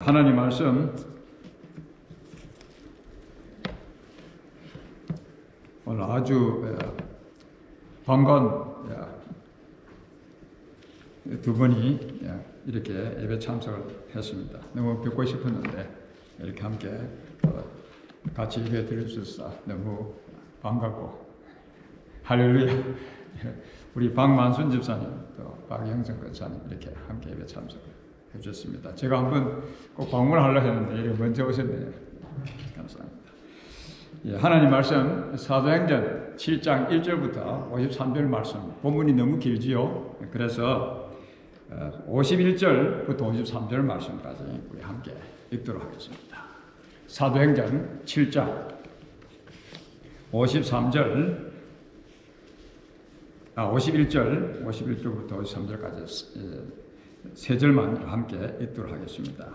하나님 말씀 오늘 아주 반가운 두 분이 이렇게 예배 참석을 했습니다. 너무 뵙고 싶었는데 이렇게 함께 같이 예배 드릴 수 있어 너무 반갑고 할렐루야. 우리 박만순 집사님 또 박영정 권사님 이렇게 함께 예배 참석을 해주셨습니다. 제가 한번 꼭 방문하려고 했는데 이렇게 먼저 오셨네요. 감사합니다. 하나님 말씀 사도행전 7장 1절부터 53절 말씀 본문이 너무 길지요. 그래서 51절부터 53절 말씀까지 우리 함께 읽도록 하겠습니다. 사도행전 7장 51절 51절부터 53절까지 세 절만 함께 읽도록 하겠습니다.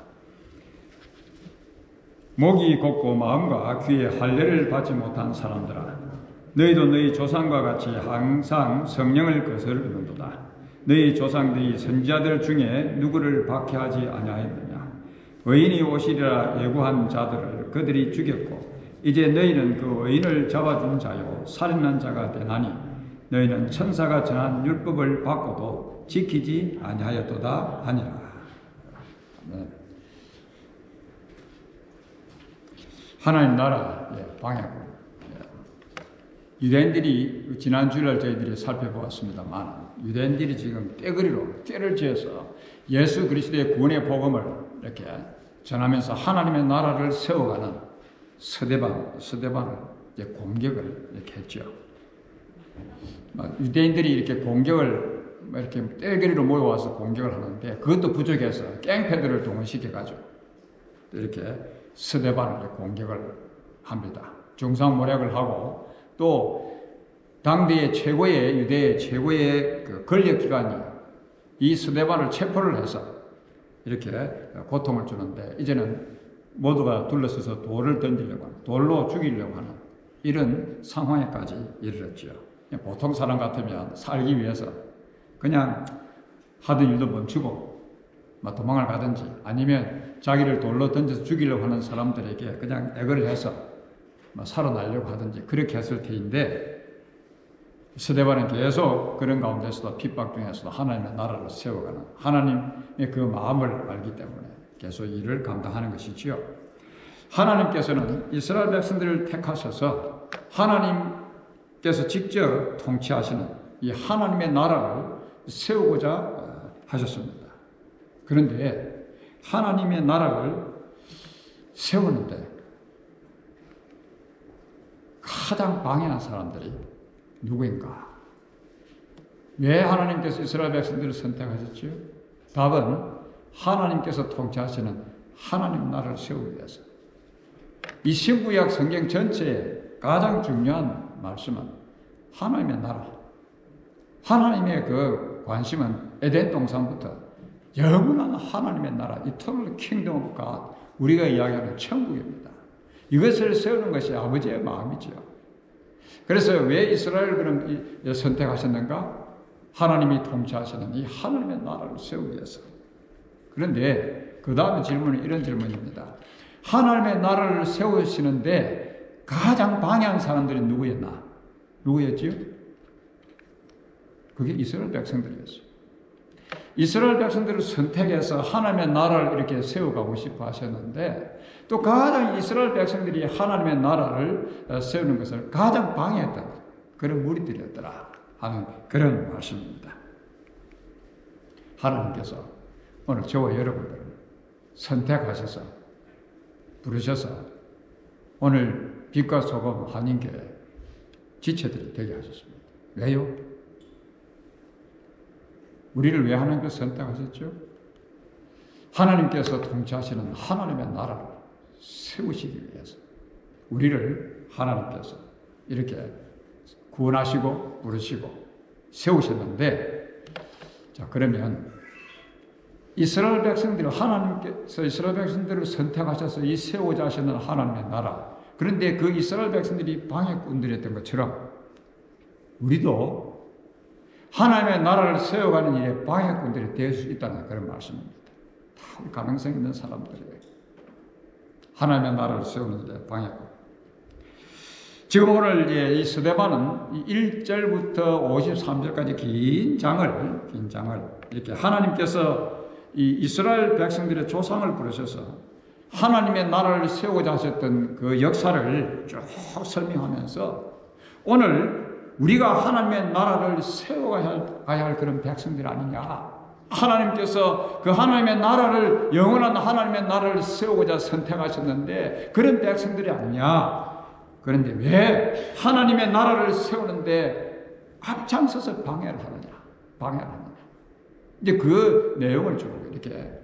목이 곱고 마음과 귀에 할례를 받지 못한 사람들아, 너희도 너희 조상과 같이 항상 성령을 거스르는도다. 너희 조상들이 선지자들 중에 누구를 박해하지 아니하였느냐? 의인이 오시리라 예고한 자들을 그들이 죽였고, 이제 너희는 그 의인을 잡아준 자요 살인한 자가 되나니 너희는 천사가 전한 율법을 받고도 지키지 아니하였도다 하니라. 네. 하나님 나라의 방향. 유대인들이 지난 주일날 저희들이 살펴보았습니다만 유대인들이 지금 떼거리로 떼를 지어서 예수 그리스도의 구원의 복음을 이렇게 전하면서 하나님의 나라를 세워가는 서대반을 이제 공격을 이렇게 했죠. 유대인들이 이렇게 공격을 이렇게 떼거리로 모여와서 공격을 하는데 그것도 부족해서 깽패들을 동원시켜가지고 이렇게 서대반을 공격을 합니다. 중상모략을 하고 또 당대의 최고의 유대의 최고의 그 권력기관이 이 서대반을 체포를 해서 이렇게 고통을 주는데 이제는 모두가 둘러서서 돌을 던지려고 하는, 돌로 죽이려고 하는 이런 상황에까지 이르렀죠. 보통 사람 같으면 살기 위해서 그냥 하던 일도 멈추고 도망을 가든지 아니면 자기를 돌로 던져서 죽이려고 하는 사람들에게 그냥 애걸을 해서 살아나려고 하든지 그렇게 했을 테인데 스데반은 계속 그런 가운데서도 핍박 중에서도 하나님의 나라를 세워가는 하나님의 그 마음을 알기 때문에 계속 일을 감당하는 것이지요. 하나님께서는 이스라엘 백성들을 택하셔서 하나님께서 직접 통치하시는 이 하나님의 나라를 세우고자 하셨습니다. 그런데 하나님의 나라를 세우는데 가장 방해한 사람들이 누구인가? 왜 하나님께서 이스라엘 백성들을 선택하셨죠? 답은 하나님께서 통치하시는 하나님 나라를 세우기 위해서. 이 신구약 성경 전체의 가장 중요한 말씀은 하나님의 나라. 하나님의 그 관심은 에덴 동산부터 영원한 하나님의 나라, Eternal Kingdom of God, 우리가 이야기하는 천국입니다. 이것을 세우는 것이 아버지의 마음이죠. 그래서 왜 이스라엘을 그럼 선택하셨는가? 하나님이 통치하시는 이 하나님의 나라를 세우기 위해서. 그런데 그 다음에 질문은 이런 질문입니다. 하나님의 나라를 세우시는데 가장 방해한 사람들이 누구였나? 누구였지요? 그게 이스라엘 백성들이었어요. 이스라엘 백성들을 선택해서 하나님의 나라를 이렇게 세워가고 싶어 하셨는데 또 가장 이스라엘 백성들이 하나님의 나라를 세우는 것을 가장 방해했던 그런 무리들이었더라 하는 그런 말씀입니다. 하나님께서 오늘 저와 여러분들을 선택하셔서 부르셔서 오늘 빛과 소금 한인교회 지체들이 되게 하셨습니다. 왜요? 우리를 왜 하나님께서 선택하셨죠? 하나님께서 통치하시는 하나님의 나라를 세우시기 위해서 우리를 하나님께서 이렇게 구원하시고 부르시고 세우셨는데, 자 그러면 이스라엘 백성들을 하나님께서 이스라엘 백성들을 선택하셔서 이 세우자 하시는 하나님의 나라, 그런데 그 이스라엘 백성들이 방해꾼들이었던 것처럼 우리도 하나님의 나라를 세워가는 일에 방해꾼들이 될 수 있다는 그런 말씀입니다. 가능성 있는 사람들이에요. 하나님의 나라를 세우는데 방해하고. 지금 오늘 이 스데반은 1절부터 53절까지 긴 장을 이렇게 하나님께서 이 이스라엘 백성들의 조상을 부르셔서 하나님의 나라를 세우고자 하셨던 그 역사를 쭉 설명하면서 오늘 우리가 하나님의 나라를 세워가야 할 그런 백성들 아니냐. 하나님께서 그 하나님의 나라를, 영원한 하나님의 나라를 세우고자 선택하셨는데 그런 백성들이 아니냐. 그런데 왜 하나님의 나라를 세우는데 앞장서서 방해를 하느냐. 이제 그 내용을 쭉 이렇게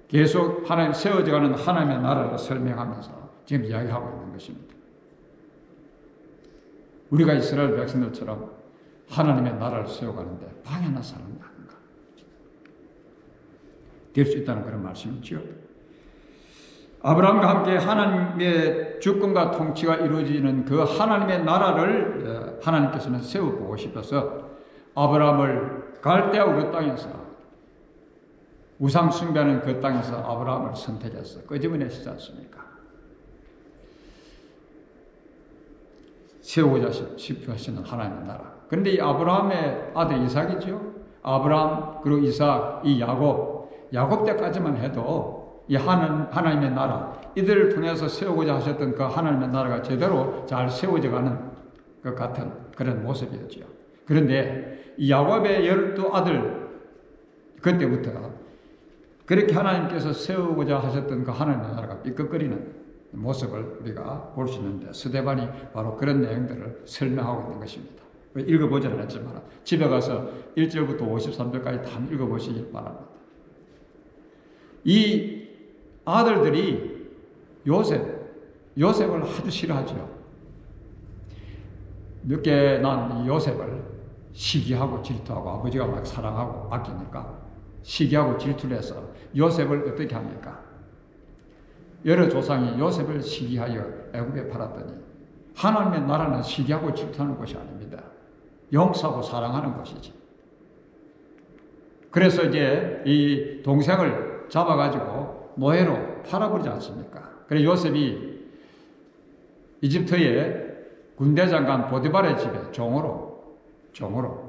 계속 하나님 세워져가는 하나님의 나라를 설명하면서 지금 이야기하고 있는 것입니다. 우리가 이스라엘 백성들처럼 하나님의 나라를 세워가는데 방해하는 사람이 아닌가. 될 수 있다는 그런 말씀이죠. 아브라함과 함께 하나님의 주권과 통치가 이루어지는 그 하나님의 나라를 하나님께서는 세워보고 싶어서 아브라함을 갈대아 우르 땅에서 우상 숭배하는 그 땅에서 아브라함을 선택해서 끄집어내시지 않습니까? 세우고자 싶으시는 하나님의 나라. 그런데 이 아브라함의 아들 이삭이죠. 아브라함 그리고 이삭, 이 야곱 때까지만 해도 이 하나님의 나라, 이들을 통해서 세우고자 하셨던 그 하나님의 나라가 제대로 잘 세워져가는 것 같은 그런 모습이었죠. 그런데 이 야곱의 12아들 그때부터 그렇게 하나님께서 세우고자 하셨던 그 하나님의 나라가 삐걱거리는 모습을 우리가 볼 수 있는데 스데반이 바로 그런 내용들을 설명하고 있는 것입니다. 읽어보지는 않았지만 집에 가서 1절부터 53절까지 다 읽어보시기 바랍니다. 이 아들들이 요셉을 아주 싫어하죠. 늦게 난 요셉을 시기하고 질투하고 아버지가 막 사랑하고 아끼니까 시기하고 질투를 해서 요셉을 어떻게 합니까? 여러 조상이 요셉을 시기하여 애굽에 팔았더니 하나님의 나라는 시기하고 질투하는 것이 아닙니다. 용서하고 사랑하는 것이지. 그래서 이제 이 동생을 잡아가지고 노예로 팔아버리지 않습니까? 그래서 요셉이 이집트의 군대장관 보디발의 집에 종으로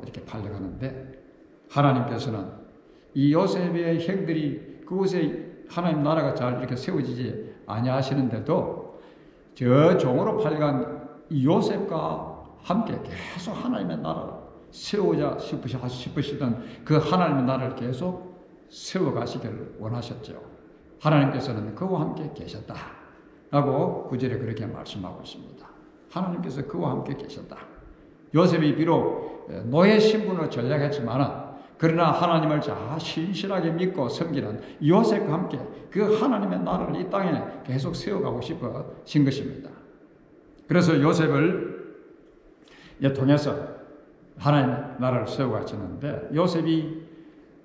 이렇게 팔려가는데 하나님께서는 이 요셉의 형들이 그곳에 하나님 나라가 잘 이렇게 세워지지 아니하시는데도 저 종으로 팔려간 이 요셉과 함께 계속 하나님의 나라를 세우자 싶으시던 그 하나님의 나라를 계속 세워가시기를 원하셨죠. 하나님께서는 그와 함께 계셨다라고 9절에 그렇게 말씀하고 있습니다. 하나님께서 그와 함께 계셨다. 요셉이 비록 노예 신분으로 전략했지만 그러나 하나님을 잘 신실하게 믿고 섬기는 요셉과 함께 그 하나님의 나라를 이 땅에 계속 세워가고 싶으신 것입니다. 그래서 요셉을 통해서 하나님의 나라를 세워가시는데 요셉이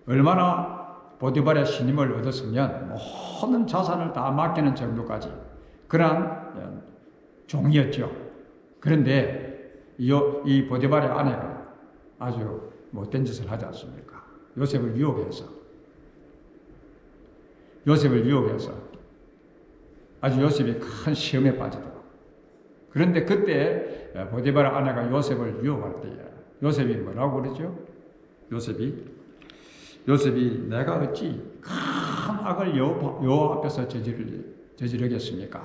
얼마나 보디발의 신임을 얻었으면 모든 자산을 다 맡기는 정도까지 그러한 종이었죠. 그런데 이 보디발의 아내가 아주 못된 짓을 하지 않습니까? 요셉을 유혹해서 아주 요셉이 큰 시험에 빠지도록. 그런데 그때 보디발의 아내가 요셉을 유혹할 때에 요셉이 뭐라고 그러죠? 요셉이 내가 어찌 큰 악을 여호와 앞에서 저지르겠습니까?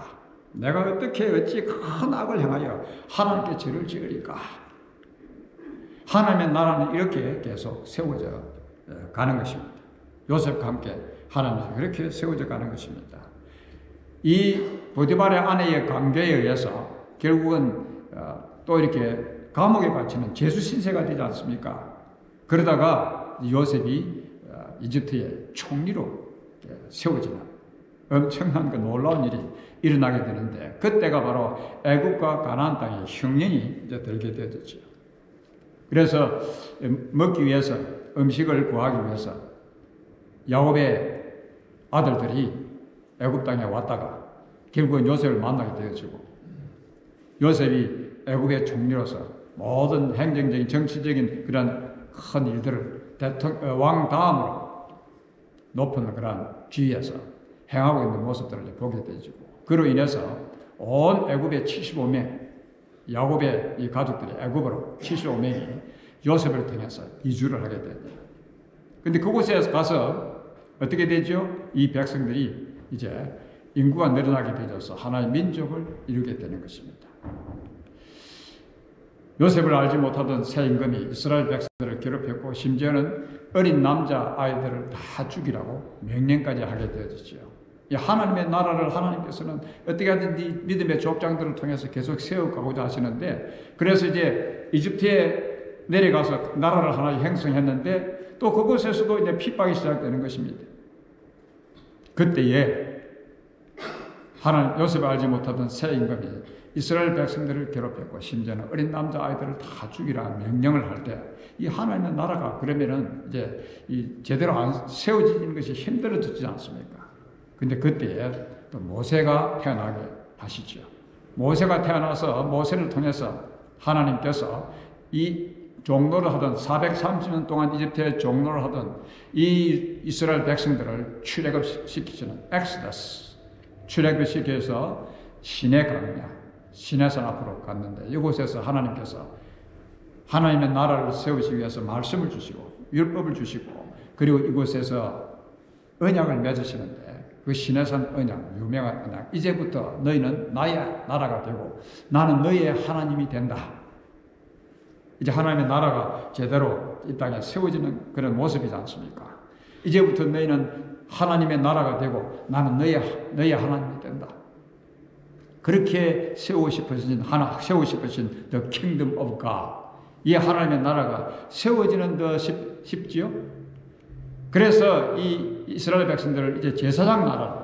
내가 어찌 큰 악을 행하여 하나님께 죄를 지으리까? 하나님의 나라는 이렇게 계속 세워져 가는 것입니다. 요셉과 함께 하나님께서 그렇게 세워져 가는 것입니다. 이 보디발의 아내의 관계에 의해서 결국은 또 이렇게 감옥에 갇히는 죄수 신세가 되지 않습니까? 그러다가 요셉이 이집트의 총리로 세워지는 엄청난 그 놀라운 일이 일어나게 되는데 그때가 바로 애굽과 가나안 땅의 흉년이 이제 들게 되었죠. 그래서 먹기 위해서 음식을 구하기 위해서 야곱의 아들들이 애굽 땅에 왔다가 결국은 요셉을 만나게 되어지고 요셉이 애굽의 총리로서 모든 행정적인 정치적인 그런 큰 일들을 왕 다음으로 높은 그러한 지위에서 행하고 있는 모습들을 보게 되죠. 그로 인해서 온 애굽의 75명, 야곱의 이 가족들이 애굽으로 75명이 요셉을 통해서 이주를 하게 됩니다. 근데 그곳에 가서 어떻게 되죠? 이 백성들이 이제 인구가 늘어나게 되어서 하나의 민족을 이루게 되는 것입니다. 요셉을 알지 못하던 새 임금이 이스라엘 백성들을 괴롭혔고 심지어는 어린 남자 아이들을 다 죽이라고 명령까지 하게 되어졌죠. 이 하나님의 나라를 하나님께서는 어떻게 하든지 믿음의 족장들을 통해서 계속 세워가고자 하시는데, 그래서 이제 이집트에 내려가서 나라를 하나 형성했는데 또 그곳에서도 이제 핍박이 시작되는 것입니다. 그때에 하나님 요셉을 알지 못하던 새 임금이 이스라엘 백성들을 괴롭혔고 심지어는 어린 남자 아이들을 다 죽이라 명령을 할 때 이 하나님의 나라가 그러면은 이제 이 제대로 안 세워지는 것이 힘들어지지 않습니까? 근데 그때에 또 모세가 태어나게 하시죠. 모세가 태어나서 모세를 통해서 하나님께서 이 종로를 하던 430년 동안 이집트에 종로를 하던 이 이스라엘 백성들을 출애굽시키시는 엑스더스, 출애굽을 시켜서 시내 강야, 시내산 앞으로 갔는데 이곳에서 하나님께서 하나님의 나라를 세우시기 위해서 말씀을 주시고 율법을 주시고 그리고 이곳에서 언약을 맺으시는데 그 시내산 언약, 유명한 언약, 이제부터 너희는 나의 나라가 되고 나는 너희의 하나님이 된다. 이제 하나님의 나라가 제대로 이 땅에 세워지는 그런 모습이지 않습니까? 이제부터 너희는 하나님의 나라가 되고 나는 너희의 하나님이 된다. 그렇게 세우고 싶으신 The Kingdom of God, 이 하나님의 나라가 세워지는 더 쉽지요? 그래서 이 이스라엘 백성들을 이제 제사장 나라로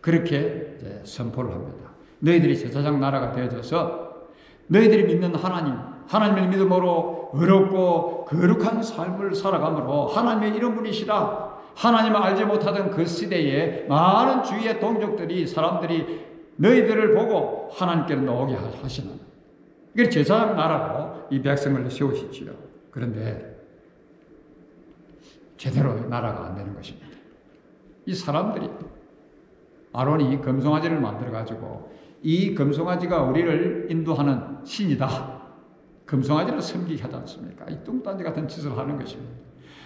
그렇게 이제 선포를 합니다. 너희들이 제사장 나라가 되어져서 너희들이 믿는 하나님을 믿음으로 어렵고 거룩한 삶을 살아감으로 하나님의 이름뿐이시라. 하나님을 알지 못하던 그 시대에 많은 주위의 동족들이 사람들이 너희들을 보고 하나님께로 나오게 하시는, 이게 제사장 나라로 이 백성을 세우시지요. 그런데 제대로 나라가 안 되는 것입니다. 이 사람들이 아론이 금송아지를 만들어 가지고 이 금송아지가 우리를 인도하는 신이다, 금송아지를 섬기게 하지 않습니까? 이 뚱딴지 같은 짓을 하는 것입니다.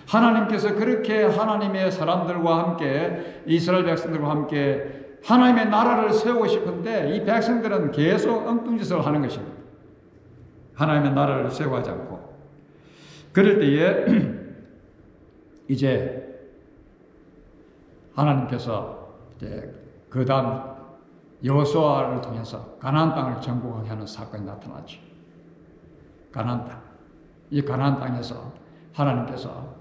하나님께서 그렇게 하나님의 사람들과 함께 이스라엘 백성들과 함께 하나님의 나라를 세우고 싶은데 이 백성들은 계속 엉뚱짓을 하는 것입니다. 하나님의 나라를 세우지 않고. 그럴 때에 이제 하나님께서 이제 그 다음 여호수아를 통해서 가나안 땅을 정복하게 하는 사건이 나타나죠. 가나안 땅. 이 가나안 땅에서 하나님께서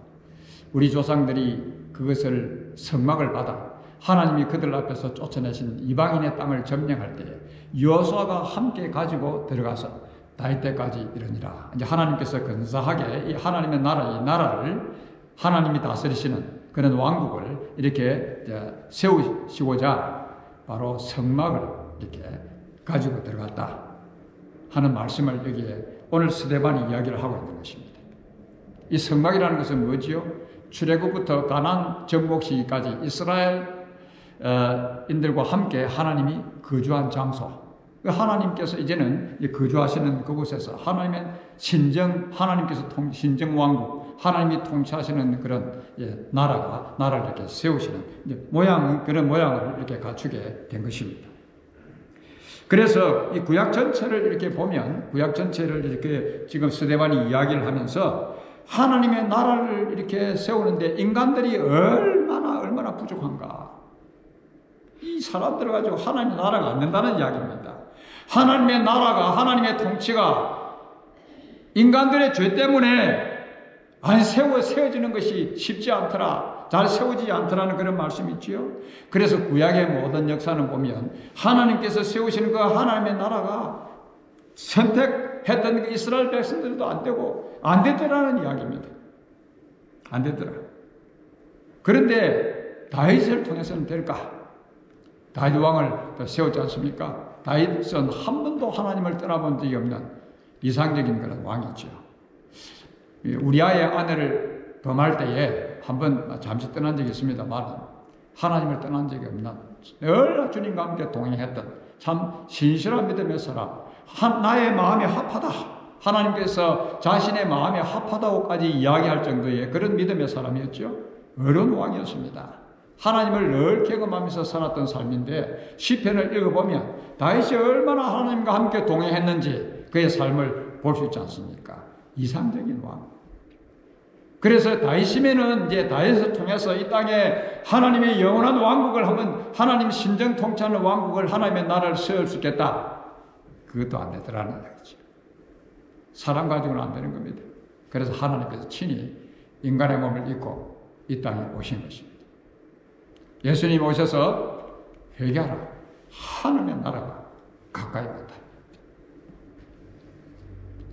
우리 조상들이 그것을 성막을 받아 하나님이 그들 앞에서 쫓아내신 이방인의 땅을 점령할 때에 여호수아가 함께 가지고 들어가서 다윗 때까지 이르니라. 이제 하나님께서 근사하게 이 하나님의 나라, 이 나라를 하나님이 다스리시는 그런 왕국을 이렇게 세우시고자 바로 성막을 이렇게 가지고 들어갔다 하는 말씀을 여기에 오늘 스데반이 이야기를 하고 있는 것입니다. 이 성막이라는 것은 뭐지요? 출애굽부터 가나안 정복 시기까지 이스라엘 인들과 함께 하나님이 거주한 장소, 하나님께서 이제는 거주하시는 그곳에서 하나님의 하나님께서 신정 왕국, 하나님이 통치하시는 그런 나라를 이렇게 세우시는 그런 모양을 이렇게 갖추게 된 것입니다. 그래서 이 구약 전체를 이렇게 보면, 구약 전체를 이렇게 지금 스데반이 이야기를 하면서 하나님의 나라를 이렇게 세우는데 인간들이 얼마나 부족한가. 이 사람들을 가지고 하나님의 나라가 안 된다는 이야기입니다. 하나님의 나라가, 하나님의 통치가 인간들의 죄 때문에 안 세워지는 것이 쉽지 않더라, 잘 세워지지 않더라는 그런 말씀이 있지요. 그래서 구약의 모든 역사는 보면 하나님께서 세우시는 그 하나님의 나라가 선택했던 그 이스라엘 백성들도 안 됐더라는 이야기입니다. 안 됐더라. 그런데 다윗을 통해서는 될까? 다윗 왕을 세웠지 않습니까? 다윗은 한 번도 하나님을 떠나본 적이 없는 이상적인 그런 왕이죠. 우리아의 아내를 범할 때에 한번 잠시 떠난 적이 있습니다만 하나님을 떠난 적이 없는 늘 주님과 함께 동행했던 참 신실한 믿음의 사람, 나의 마음이 합하다, 하나님께서 자신의 마음이 합하다고까지 이야기할 정도의 그런 믿음의 사람이었죠. 어려운 왕이었습니다. 하나님을 늘 경험하면서 살았던 삶인데 시편을 읽어보면 다윗이 얼마나 하나님과 함께 동행했는지 그의 삶을 볼 수 있지 않습니까? 이상적인 왕. 그래서 다윗이면은 이제 다윗을 통해서 이 땅에 하나님의 영원한 왕국을 한번 하나님 신정 통치하는 왕국을 하나님의 나라를 세울 수 있겠다. 그것도 안 되더라는 이야기죠. 사람 가지고는 안 되는 겁니다. 그래서 하나님께서 친히 인간의 몸을 입고 이 땅에 오신 것입니다. 예수님이 오셔서 회개하라. 하나님의 나라가 가까이 왔다.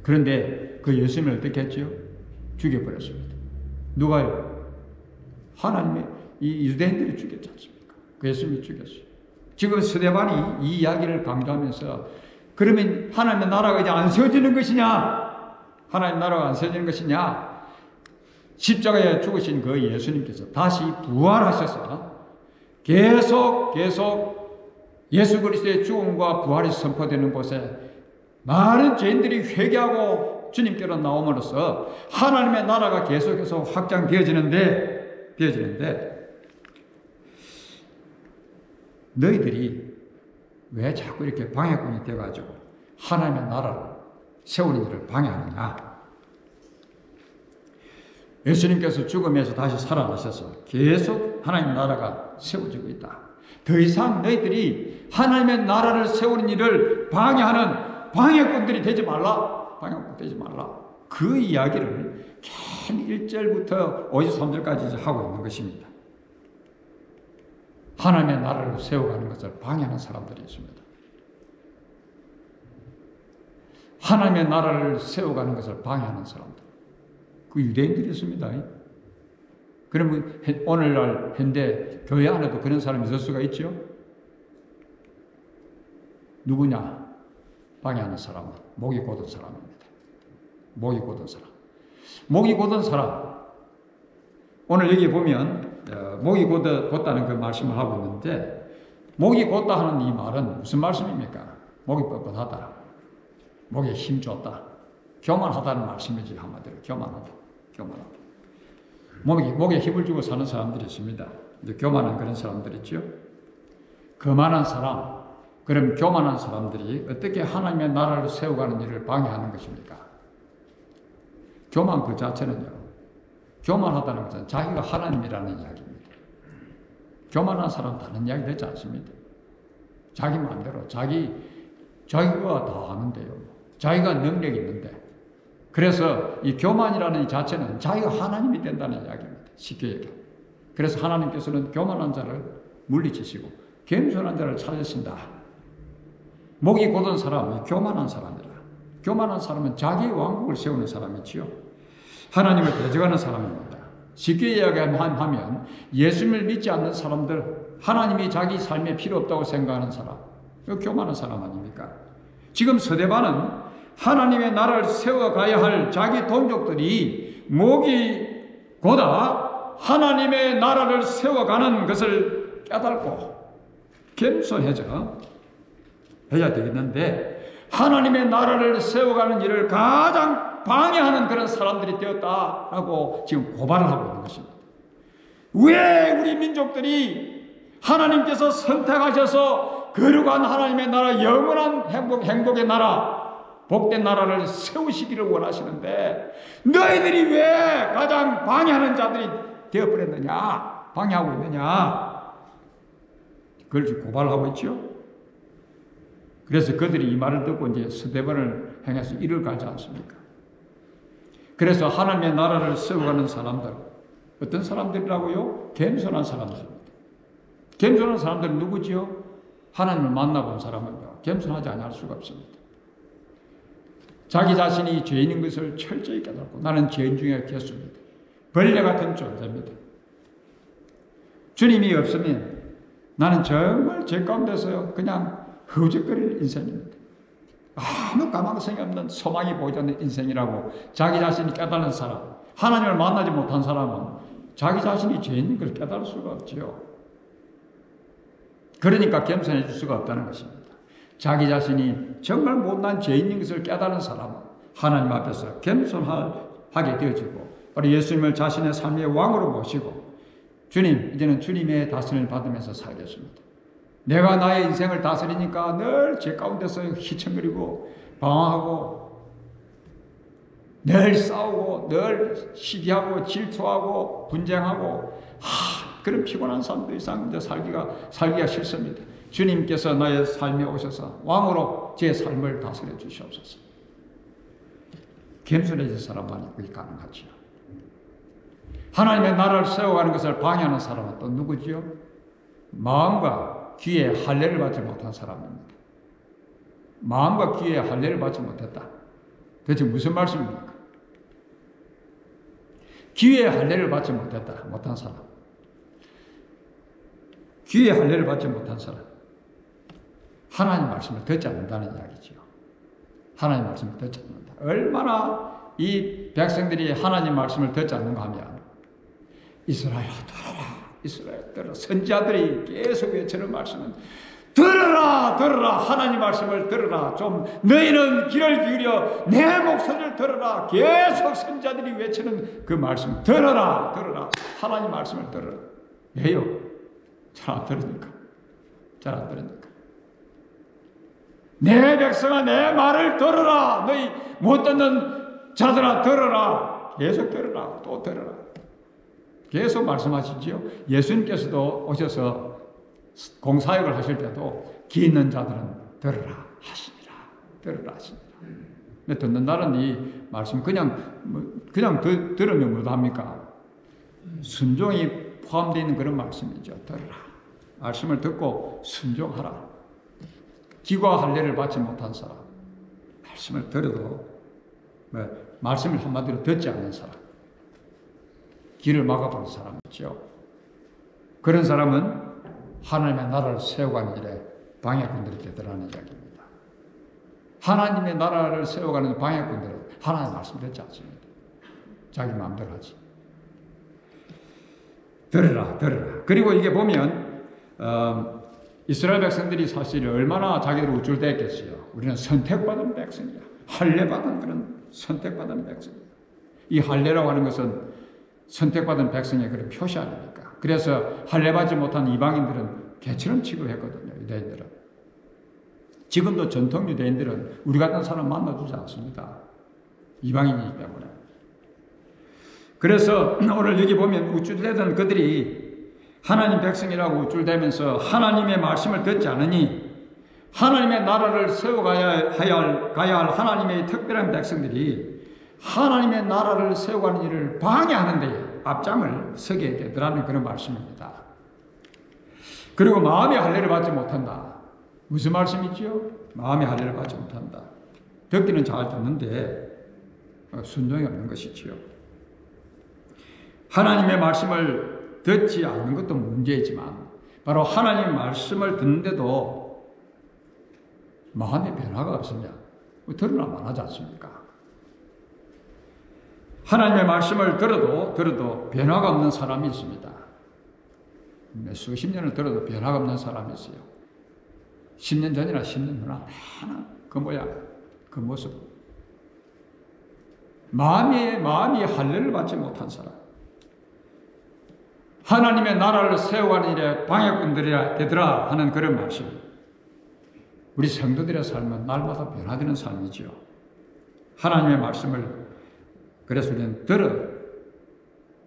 그런데 그 예수님을 어떻게 했죠? 죽여버렸습니다. 누가요? 하나님의 이 유대인들이 죽였지 않습니까? 그 예수님이 죽였어요. 지금 스데반이 이 이야기를 강조하면서 그러면 하나님의 나라가 이제 안 세워지는 것이냐? 하나님의 나라가 안 세워지는 것이냐? 십자가에 죽으신 그 예수님께서 다시 부활하셔서 계속 예수 그리스도의 죽음과 부활이 선포되는 곳에 많은 죄인들이 회개하고 주님께로 나옴으로써 하나님의 나라가 계속해서 확장되어지는데 너희들이 왜 자꾸 이렇게 방해꾼이 돼가지고 하나님의 나라를 세우는 일을 방해하느냐? 예수님께서 죽음에서 다시 살아나셔서 계속 하나님의 나라가 세워지고 있다. 더 이상 너희들이 하나님의 나라를 세우는 일을 방해하는 방해꾼들이 되지 말라. 방해꾼 되지 말라. 그 이야기를 긴 1절부터 53절까지 하고 있는 것입니다. 하나님의 나라를 세워가는 것을 방해하는 사람들이 있습니다. 하나님의 나라를 세워가는 것을 방해하는 사람들. 그 유대인들이 있습니다. 그러면 오늘날 현대 교회 안에도 그런 사람이 있을 수가 있죠? 누구냐? 방해하는 사람은 목이 곧은 사람입니다. 목이 곧은 사람. 목이 곧은 사람. 오늘 여기 보면 목이 곧다는 그 말씀을 하고 있는데 목이 곧다 하는 이 말은 무슨 말씀입니까? 목이 뻣뻣하다. 목에 힘 줬다. 교만하다는 말씀이지 한마디로. 교만하다. 목에 힘을 주고 사는 사람들이 있습니다. 이제 교만한 그런 사람들 있죠. 거만한 사람. 그럼 교만한 사람들이 어떻게 하나님의 나라를 세워가는 일을 방해하는 것입니까? 교만 그 자체는요. 교만하다는 것은 자기가 하나님이라는 이야기입니다. 교만한 사람 다른 이야기 되지 않습니다. 자기 마음대로 자기가 다 하는데요. 자기가 능력이 있는데. 그래서 이 교만이라는 이 자체는 자기가 하나님이 된다는 이야기입니다. 쉽게 얘기하면. 그래서 하나님께서는 교만한 자를 물리치시고 겸손한 자를 찾으신다. 목이 곧은 사람이 교만한 사람이라. 교만한 사람은 자기 왕국을 세우는 사람이지요. 하나님을 대적하는 사람입니다. 쉽게 이야기하면 예수님을 믿지 않는 사람들, 하나님이 자기 삶에 필요 없다고 생각하는 사람, 교만한 사람 아닙니까? 지금 스데반은 하나님의 나라를 세워가야 할 자기 동족들이 목이 곧아 하나님의 나라를 세워가는 것을 깨닫고 겸손해져 해야 되겠는데 하나님의 나라를 세워가는 일을 가장 방해하는 그런 사람들이 되었다라고 지금 고발을 하고 있는 것입니다. 왜 우리 민족들이 하나님께서 선택하셔서 거룩한 하나님의 나라, 영원한 행복의 나라, 복된 나라를 세우시기를 원하시는데 너희들이 왜 가장 방해하는 자들이 되어버렸느냐? 방해하고 있느냐? 그걸 지금 고발하고 있죠. 그래서 그들이 이 말을 듣고 이제 스데반을 향해서 이를 갈지 않습니까? 그래서 하나님의 나라를 세워가는 사람들, 어떤 사람들이라고요? 겸손한 사람들입니다. 겸손한 사람들은 누구지요? 하나님을 만나본 사람은요, 겸손하지 않을 수가 없습니다. 자기 자신이 죄인인 것을 철저히 깨닫고 나는 죄인 중에 개수입니다. 벌레 같은 존재입니다. 주님이 없으면 나는 정말 죄 가운데서 그냥 허우적거릴 인생입니다. 아무 가망성이 없는 소망이 보이지 않는 인생이라고 자기 자신이 깨닫는 사람, 하나님을 만나지 못한 사람은 자기 자신이 죄 있는 걸 깨달을 수가 없지요. 그러니까 겸손해질 수가 없다는 것입니다. 자기 자신이 정말 못난 죄 있는 것을 깨달은 사람은 하나님 앞에서 겸손하게 되어지고 바로 예수님을 자신의 삶의 왕으로 모시고 주님, 이제는 주님의 다스림을 받으면서 살겠습니다. 내가 나의 인생을 다스리니까 늘 죄 가운데서 휘청거리고 방황하고 늘 싸우고 늘 시기하고 질투하고 분쟁하고 그런 피곤한 삶 더 이상 이제 살기가 싫습니다. 주님께서 나의 삶에 오셔서 왕으로 제 삶을 다스려 주시옵소서. 겸손해진 사람만이 그게 가능하지요. 하나님의 나라를 세워가는 것을 방해하는 사람은 또 누구지요? 마음과 귀에 할례를 받지 못한 사람입니다. 마음과 귀에 할례를 받지 못했다. 대체 무슨 말씀입니까? 귀에 할례를 받지 못한 사람. 귀에 할례를 받지 못한 사람. 하나님 말씀을 듣지 않는다는 이야기지요. 하나님 말씀을 듣지 않는다. 얼마나 이 백성들이 하나님 말씀을 듣지 않는가 하면 이스라엘아 들어라. 이스라엘 들어라. 선지자들이 계속 외치는 말씀은 들어라 들어라. 하나님 말씀을 들어라. 좀 너희는 귀를 기울여 내 목소리를 들어라. 계속 선지자들이 외치는 그 말씀 들어라 들어라. 하나님 말씀을 들어라. 왜요? 잘 안 들으니까. 잘 안 들으니까. 내 백성아 내 말을 들어라. 너희 못 듣는 자들아 들어라. 계속 들어라. 또 들어라. 계속 말씀하시지요. 예수님께서도 오셔서 공사역을 하실 때도 귀 있는 자들은 들으라 하시니라. 들으라 하시니라. 근데 듣는다는 이 말씀 그냥 들으면 뭐합니까? 순종이 포함되어 있는 그런 말씀이죠. 들으라. 말씀을 듣고 순종하라. 기과 할례를 받지 못한 사람. 말씀을 들어도 말씀을 한마디로 듣지 않는 사람. 길을 막아버린 사람이죠. 그런 사람은 하나님의 나라를 세워가는 일에 방해꾼들이 되더라는 이야기입니다. 하나님의 나라를 세워가는 방해꾼들은 하나님의 말씀 듣지 않습니다. 자기 마음대로 하지. 들으라 들으라. 그리고 이게 보면 이스라엘 백성들이 사실 얼마나 자기들 우쭐대했겠어요. 우리는 선택받은 백성이다. 할례받은 그런 선택받은 백성이다. 이 할례라고 하는 것은 선택받은 백성의 그런 표시 아닙니까? 그래서 할례받지 못한 이방인들은 개처럼 취급했거든요. 유대인들은. 지금도 전통 유대인들은 우리 같은 사람 만나주지 않습니다. 이방인이기 때문에. 그래서 오늘 여기 보면 우쭐대던 그들이 하나님 백성이라고 우쭐대면서 하나님의 말씀을 듣지 않으니 하나님의 나라를 세워가야 할 하나님의 특별한 백성들이 하나님의 나라를 세워가는 일을 방해하는 데 앞장을 서게 되더라는 그런 말씀입니다. 그리고 마음의 할례를 받지 못한다. 무슨 말씀이지요? 마음의 할례를 받지 못한다. 듣기는 잘 듣는데 순종이 없는 것이지요. 하나님의 말씀을 듣지 않는 것도 문제이지만 바로 하나님의 말씀을 듣는데도 마음의 변화가 없으면 들으라만 하지 않습니까? 하나님의 말씀을 들어도 변화가 없는 사람이 있습니다. 수십 년을 들어도 변화가 없는 사람이 있어요. 10년 전이나 10년 후나 하나 그 모양, 그 모습. 마음이 할례를 받지 못한 사람. 하나님의 나라를 세워가는 일에 방해꾼들이 되더라 하는 그런 말씀. 우리 성도들의 삶은 날마다 변화되는 삶이지요. 하나님의 말씀을 그래서 우리는 들어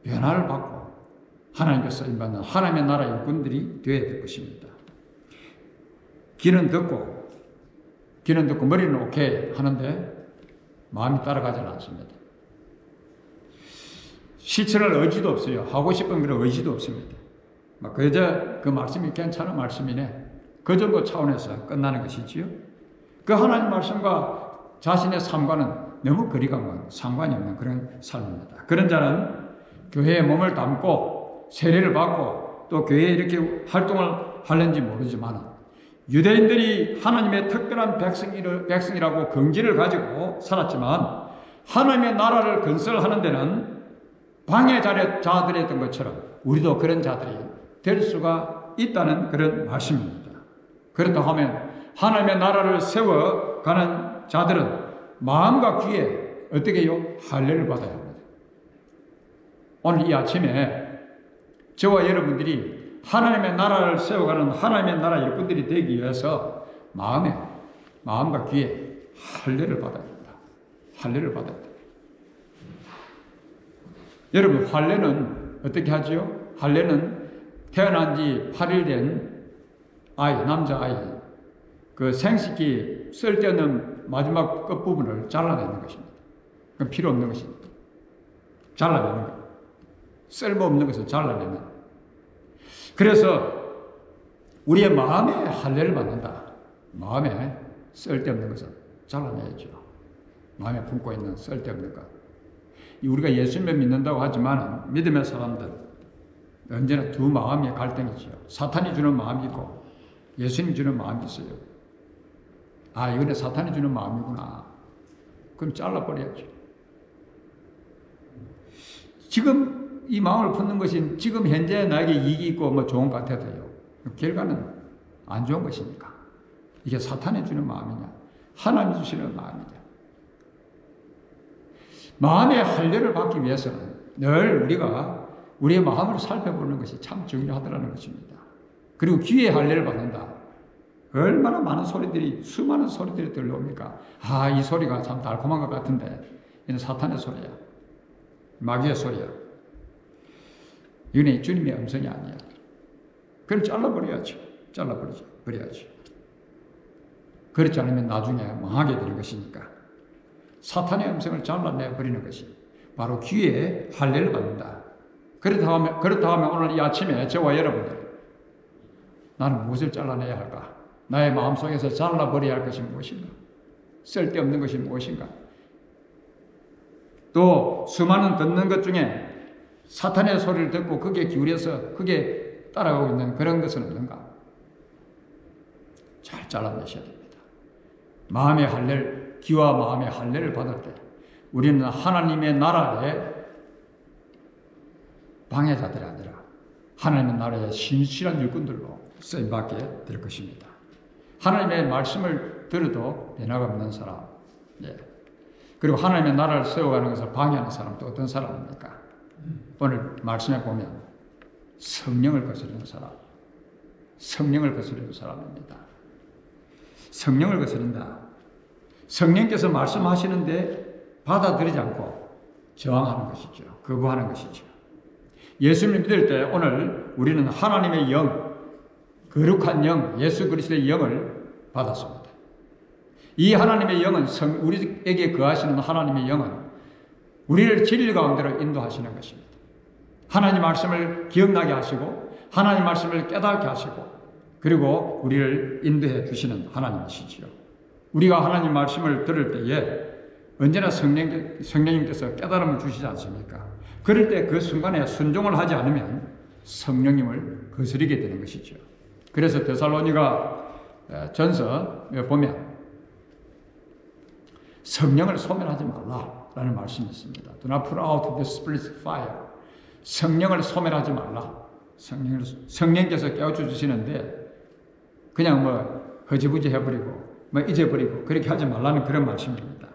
변화를 받고 하나님께서 임받는 하나님의 나라 일꾼들이 되어야 될 것입니다. 귀는 듣고 머리는 오케이 하는데 마음이 따라가지는 않습니다. 실천할 의지도 없어요. 하고 싶은 그런 의지도 없습니다. 그저 그 말씀이 괜찮은 말씀이네. 그 정도 차원에서 끝나는 것이지요. 그 하나님 말씀과 자신의 삶과는 너무 거리가 먼 상관이 없는 그런 삶입니다. 그런 자는 교회에 몸을 담고 세례를 받고 또 교회에 이렇게 활동을 하는지 모르지만 유대인들이 하나님의 특별한 백성이라고 긍지를 가지고 살았지만 하나님의 나라를 건설하는 데는 방해자들이었던 것처럼 우리도 그런 자들이 될 수가 있다는 그런 말씀입니다. 그렇다고 하면 하나님의 나라를 세워가는 자들은 마음과 귀에 어떻게 해요? 할례를 받아야 합니다. 오늘 이 아침에 저와 여러분들이 하나님의 나라를 세워가는 하나님의 나라 일꾼들이 되기 위해서 마음과 귀에 할례를 받아야 됩니다. 할례를 받아야 됩니다. 여러분, 할례는 어떻게 하지요? 할례는 태어난 지 8일 된 아이, 남자아이, 그 생식기 쓸데없는 마지막 끝부분을 잘라내는 것입니다. 그건 필요 없는 것입니다. 잘라내는 것. 쓸모없는 것을 잘라내는. 그래서 우리의 마음에 할례를 받는다. 마음에 쓸데없는 것을 잘라내야죠. 마음에 품고 있는 쓸데없는 것. 우리가 예수님을 믿는다고 하지만 믿음의 사람들 언제나 두 마음의 갈등이죠. 사탄이 주는 마음이 있고 예수님 주는 마음이 있어요. 아, 이거는 사탄이 주는 마음이구나. 그럼 잘라버려야죠. 지금 이 마음을 품는 것이 지금 현재 나에게 이익이 있고 뭐 좋은 것 같아도요. 결과는 안 좋은 것이니까. 이게 사탄이 주는 마음이냐, 하나님이 주시는 마음이냐. 마음의 할례를 받기 위해서는 늘 우리가 우리의 마음을 살펴보는 것이 참 중요하다는 것입니다. 그리고 귀의 할례를 받는다. 얼마나 많은 소리들이, 수많은 소리들이 들려옵니까? 아, 이 소리가 참 달콤한 것 같은데 이는 사탄의 소리야. 마귀의 소리야. 이건 주님의 음성이 아니야. 그걸 잘라버려야죠. 버려야죠. 그렇지 않으면 나중에 망하게 되는 것이니까. 사탄의 음성을 잘라내버리는 것이 바로 귀에 할례를 받는다. 그렇다 하면 오늘 이 아침에 저와 여러분들, 나는 무엇을 잘라내야 할까? 나의 마음속에서 잘라버려야 할 것이 무엇인가? 쓸데없는 것이 무엇인가? 또 수많은 듣는 것 중에 사탄의 소리를 듣고 그게 기울여서 그게 따라가고 있는 그런 것은 없는가? 잘 잘라내셔야 됩니다. 마음의 할례를, 귀와 마음의 할례를 받을 때 우리는 하나님의 나라의 방해자들이 아니라 하나님의 나라의 신실한 일꾼들로 쓰임받게 될 것입니다. 하나님의 말씀을 들어도 변화가 없는 사람, 그리고 하나님의 나라를 세워가는 것을 방해하는 사람 또 어떤 사람입니까? 오늘 말씀에 보면 성령을 거스르는 사람, 성령을 거스르는 사람입니다. 성령을 거스른다. 성령께서 말씀하시는데 받아들이지 않고 저항하는 것이죠. 거부하는 것이죠. 예수님을 믿을 때 오늘 우리는 하나님의 영, 거룩한 영, 예수 그리스도의 영을 받았습니다. 이 하나님의 영은 우리에게 거하시는 하나님의 영은 우리를 진리 가운데로 인도하시는 것입니다. 하나님 말씀을 기억나게 하시고 하나님 말씀을 깨닫게 하시고 그리고 우리를 인도해 주시는 하나님이시지요. 우리가 하나님 말씀을 들을 때에 언제나 성령님께서 깨달음을 주시지 않습니까? 그럴 때 그 순간에 순종을 하지 않으면 성령님을 거스르게 되는 것이죠. 그래서 데살로니가 전서에 보면 성령을 소멸하지 말라라는 말씀이 있습니다. Do not put out the Spirit's fire. 성령을 소멸하지 말라. 성령께서 깨우쳐 주시는데 그냥 허지부지 해버리고 잊어버리고 그렇게 하지 말라는 그런 말씀입니다.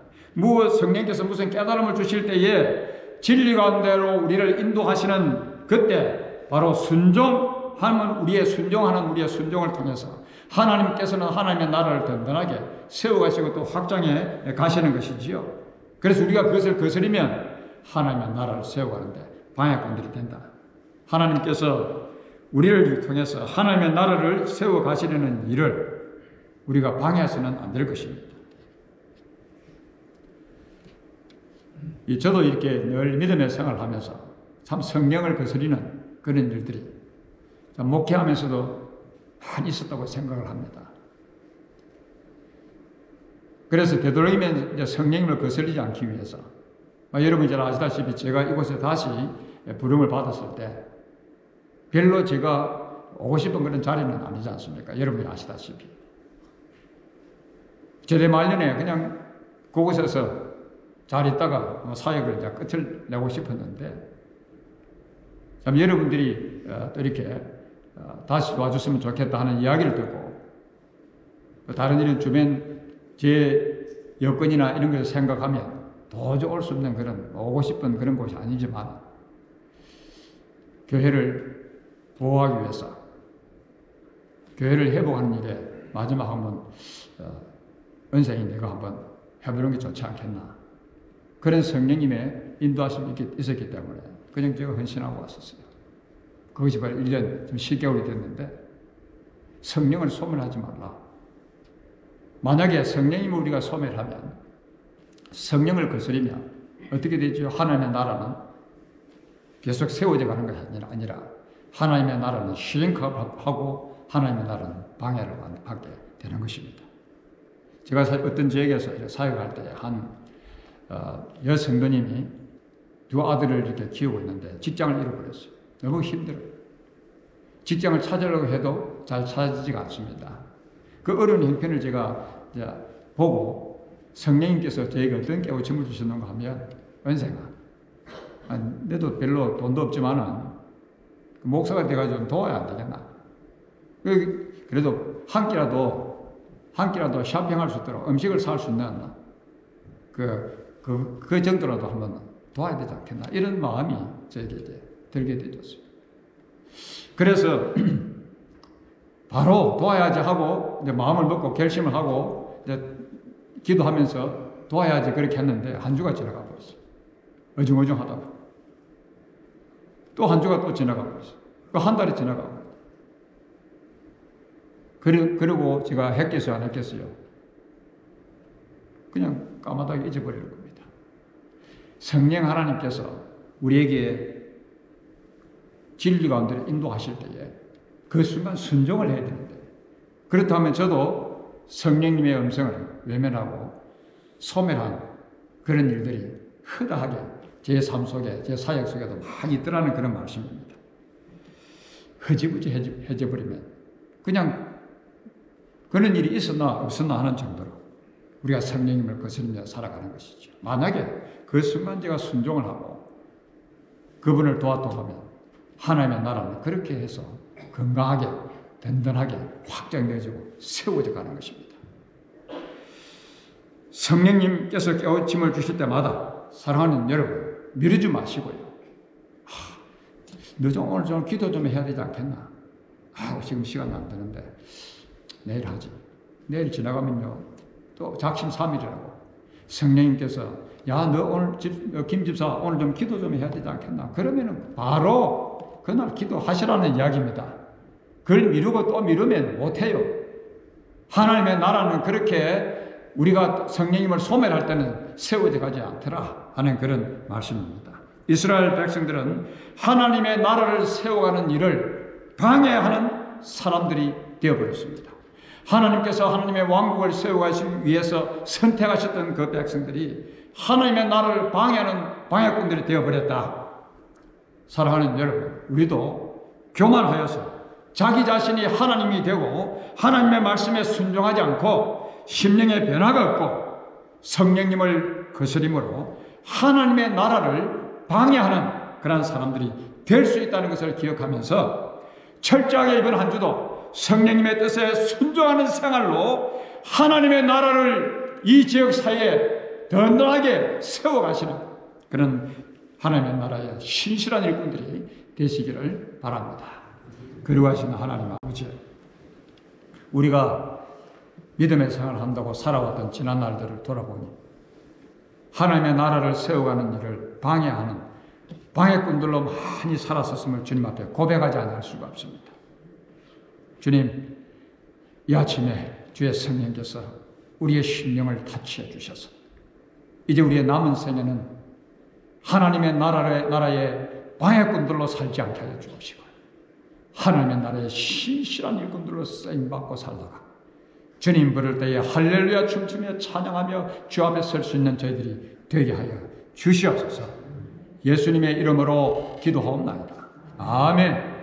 성령께서 무슨 깨달음을 주실 때에 진리 가운데로 우리를 인도하시는 그때 바로 순종하는 우리의 순종을 통해서 하나님께서는 하나님의 나라를 든든하게 세워가시고 또 확장해 가시는 것이지요. 그래서 우리가 그것을 거스르면 하나님의 나라를 세워가는데 방해꾼들이 된다. 하나님께서 우리를 통해서 하나님의 나라를 세워가시려는 일을 우리가 방해해서는 안 될 것입니다. 저도 이렇게 늘 믿음의 생활을 하면서 참 성령을 거스리는 그런 일들이 목회하면서도 많이 있었다고 생각을 합니다. 그래서 되도록이면 성령님을 거스르지 않기 위해서 여러분이 잘 아시다시피 제가 이곳에 다시 부름을 받았을 때 별로 제가 오고 싶은 그런 자리는 아니지 않습니까? 여러분이 아시다시피 제대 말년에 그냥 그곳에서 잘 있다가 사역을 이제 끝을 내고 싶었는데 참 여러분들이 또 이렇게 다시 와줬으면 좋겠다 하는 이야기를 듣고 다른 이런 주변 제 여건이나 이런 것을 생각하면 도저히 올 수 없는 그런 오고 싶은 그런 곳이 아니지만 교회를 보호하기 위해서 교회를 회복하는 일에 마지막 한번 은생이 내가 한번 해보는 게 좋지 않겠나 그런 성령님의 인도하심이 있었기 때문에 그냥 제가 헌신하고 왔었어요. 그것이 바로 1년 좀 10개월이 됐는데 성령을 소멸하지 말라. 만약에 성령님을 우리가 소멸하면 성령을 거스리면 어떻게 되죠? 하나님의 나라는 계속 세워져 가는 것이 아니라 하나님의 나라는 시행하고 하나님의 나라는 방해를 받게 되는 것입니다. 제가 어떤 지역에서 사역할 때 한 여성도님이 두 아들을 이렇게 키우고 있는데 직장을 잃어버렸어요. 너무 힘들어요. 직장을 찾으려고 해도 잘 찾아지지가 않습니다. 그 어려운 형편을 제가 보고 성령님께서 저에게 어떤 깨우침을 주셨는가 하면 은생아, 너도 별로 돈도 없지만은 목사가 돼가지고 좀 도와야 안 되겠나? 그래도 한 끼라도 쇼핑할 수 있도록 음식을 살 수 있는 그 정도라도 한번 도와야 되지 않겠나? 이런 마음이 저에게 이제 들게 되었어요. 그래서 바로 도와야지 하고 이제 마음을 먹고 결심을 하고 이제 기도하면서 도와야지 그렇게 했는데 한 주가 지나가 버렸어요. 어중어중하다가 또 한 주가 또 지나가 버렸어요. 또 한 달이 지나가고 그리고 제가 했겠어요 안 했겠어요? 그냥 까마득하게 잊어버리는 겁니다. 성령 하나님께서 우리에게 진리 가운데 인도하실 때에 그 순간 순종을 해야 되는데 그렇다면 저도 성령님의 음성을 외면하고 소멸한 그런 일들이 허다하게 제 삶 속에 제 사역 속에도 많이 있더라는 그런 말씀입니다. 흐지부지 해져버리면 그냥 그런 일이 있었나 없었나 하는 정도로 우리가 성령님을 거스르며 살아가는 것이죠. 만약에 그 순간 제가 순종을 하고 그분을 도왔다고 하면 하나님의 나라는 그렇게 해서 건강하게 든든하게 확장되어지고 세워져 가는 것입니다. 성령님께서 깨우침을 주실 때마다 사랑하는 여러분 미루지 마시고요. 너 좀 오늘 좀 기도 좀 해야 되지 않겠나? 지금 시간 안 되는데 내일 하지. 내일 지나가면요 또 작심삼일이라고 성령님께서 야 너 오늘 김 집사 오늘 좀 기도 좀 해야 되지 않겠나? 그러면은 바로 그날 기도하시라는 이야기입니다. 그걸 미루고 또 미루면 못해요. 하나님의 나라는 그렇게 우리가 성령님을 소멸할 때는 세워져 가지 않더라 하는 그런 말씀입니다. 이스라엘 백성들은 하나님의 나라를 세워가는 일을 방해하는 사람들이 되어버렸습니다. 하나님께서 하나님의 왕국을 세워가시기 위해서 선택하셨던 그 백성들이 하나님의 나라를 방해하는 방해꾼들이 되어버렸다. 사랑하는 여러분, 우리도 교만하여서 자기 자신이 하나님이 되고 하나님의 말씀에 순종하지 않고 심령의 변화가 없고 성령님을 거스림으로 하나님의 나라를 방해하는 그런 사람들이 될 수 있다는 것을 기억하면서 철저하게 이번 한 주도 성령님의 뜻에 순종하는 생활로 하나님의 나라를 이 지역 사회에 든든하게 세워가시는 그런 하나님의 나라의 신실한 일꾼들이 되시기를 바랍니다. 그리하시는 하나님 아버지, 우리가 믿음의 생활을 한다고 살아왔던 지난 날들을 돌아보니 하나님의 나라를 세워가는 일을 방해하는 방해꾼들로 많이 살았었음을 주님 앞에 고백하지 않을 수가 없습니다. 주님, 이 아침에 주의 성령께서 우리의 심령을 타치해 주셔서 이제 우리의 남은 생애는 하나님의 나라의 방해꾼들로 살지 않게 하여 주옵시고 하나님의 나라의 신실한 일꾼들로 쓰임받고 살다가 주님 부를 때에 할렐루야 춤추며 찬양하며 주 앞에 설 수 있는 저희들이 되게 하여 주시옵소서. 예수님의 이름으로 기도하옵나이다. 아멘.